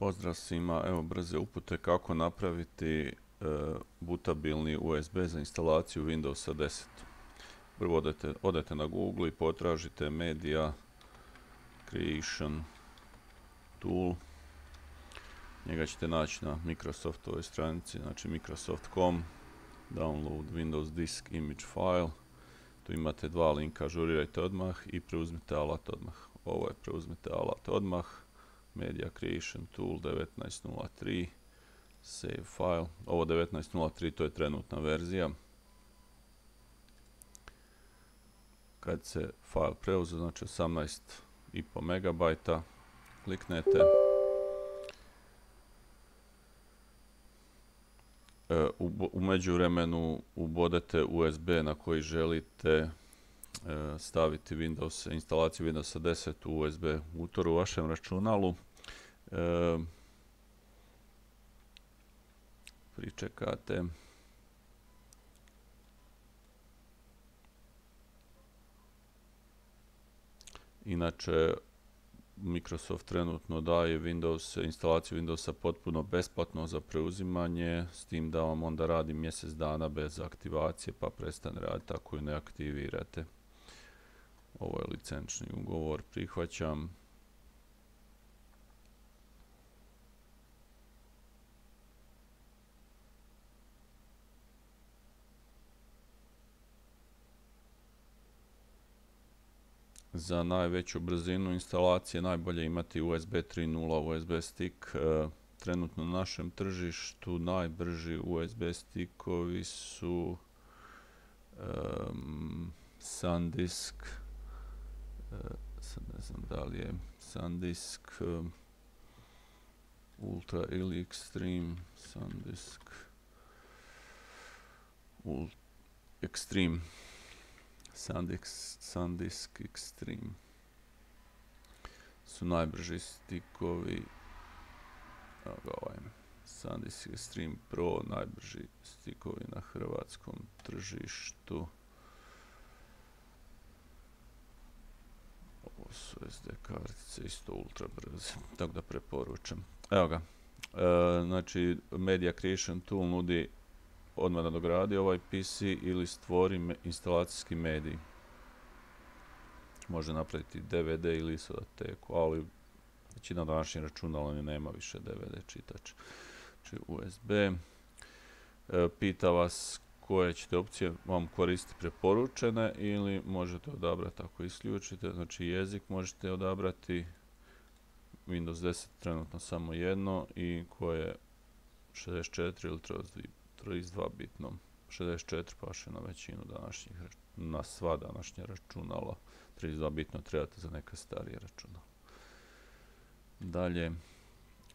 Pozdrav svima, evo brze upute kako napraviti butabilni USB za instalaciju Windowsa 10. Prvo odete na Google i potražite Media Creation Tool. Njega ćete naći na Microsoftovoj stranici, znači microsoft.com, download Windows Disk Image File. Tu imate dva linka, ažurirajte odmah i preuzmite alat odmah. Ovo je preuzmite alat odmah. Media Creation Tool 19.03 Save file. Ovo 19.03 to je trenutna verzija. Kad se file preuzme, znači 18,5 MB, kliknete. U međuvremenu ubodete USB na koji želite staviti instalaciju Windowsa 10 u USB utor u vašem računalu. Pričekate. Inače, Microsoft trenutno daje instalaciju Windowsa potpuno besplatno za preuzimanje, s tim da vam onda radi mjesec dana bez aktivacije, pa prestane raditi ako ju ne aktivirate. Ovo je licenčni ugovor, prihvaćam. Za najveću brzinu instalacije najbolje imati USB 3.0 USB stick. Trenutno na našem tržištu najbrži USB stickovi su SanDisk, sad ne znam da li je SanDisk Ultra ili Extreme, SanDisk Extreme, SanDisk Extreme su najbrži stikovi. Evo ga ovaj SanDisk Extreme Pro, najbrži stikovi na hrvatskom tržištu. Ovo su SD kartice, isto ultra brze, tako da preporučam. Evo ga, znači Media Creation Tool nudi odmah nadogradi ovaj PC ili stvori instalacijski medij. Može napraviti DVD ili sodateku, ali većina današnjih računala nema više DVD čitač. Znači USB. Pita vas koje ćete opcije vam koristiti preporučene ili možete odabrati ako isključite. Znači jezik možete odabrati. Windows 10 trenutno samo jedno i koje 64 ili 32 bitno. 64 paše na većinu na sva današnja računala. 32 bitno trebate za neka starije računala. Dalje,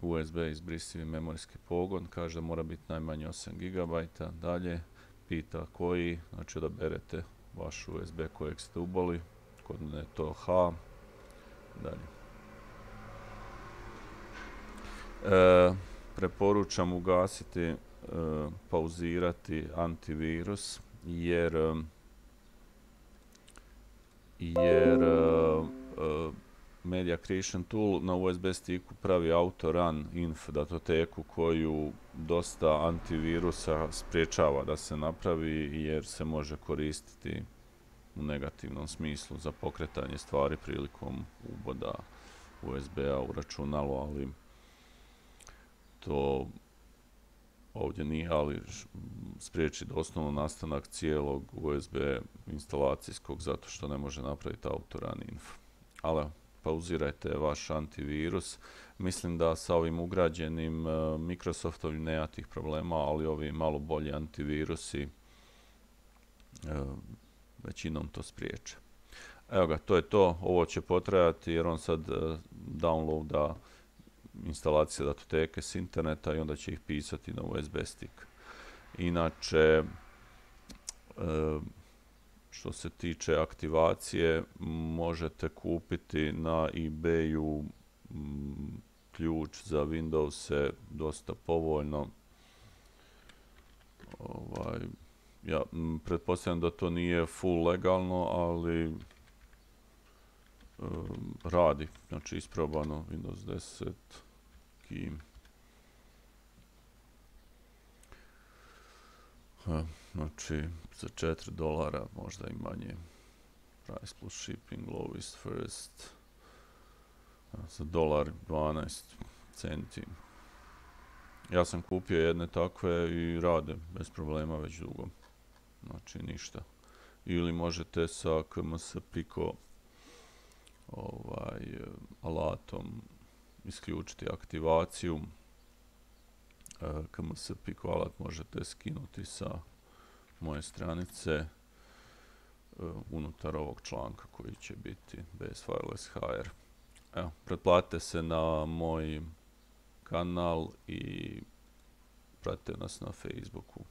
USB izbrisivi memorijski pogon, kaže da mora biti najmanje 8 GB. Dalje, pita koji, znači odaberete vaš USB kojeg ste uboli, kod mene je to H. Dalje. Preporučam ugasiti, pauzirati antivirus, jer Media Creation Tool na USB sticku pravi auto-run inf datoteku koju dosta antivirusa spriječava da se napravi, jer se može koristiti u negativnom smislu za pokretanje stvari prilikom uboda USB-a u računalo, ali to ovdje nije, ali spriječi doslovno nastanak cijelog USB instalacijskog zato što ne može napraviti auto-run inf. Ali pauzirajte vaš antivirus. Mislim da sa ovim ugrađenim Microsoftovim nema tih problema, ali ovi malo bolji antivirusi većinom to spriječe. Evo ga, to je to. Ovo će potrajati jer on sad downloada instalacije datoteke s interneta i onda će ih pisati na USB stick. Inače, što se tiče aktivacije, možete kupiti na eBayu ključ za Windowse dosta povoljno. Ja pretpostavljam da to nije full legalno, ali radi. Znači isprobano Windows 10. neki znači za $4 možda i manje. Price plus shipping, lowest first. Za $1.12. Ja sam kupio jedne takve i rade bez problema već dugo. Znači ništa. Ili možete sa KMS Pico alatom isključiti aktivaciju. KMS Pico alat možete skinuti sa moje stranice unutar ovog članka koji će biti bez Wireless HR. Evo, pretplatite se na moj kanal i pratite nas na Facebooku.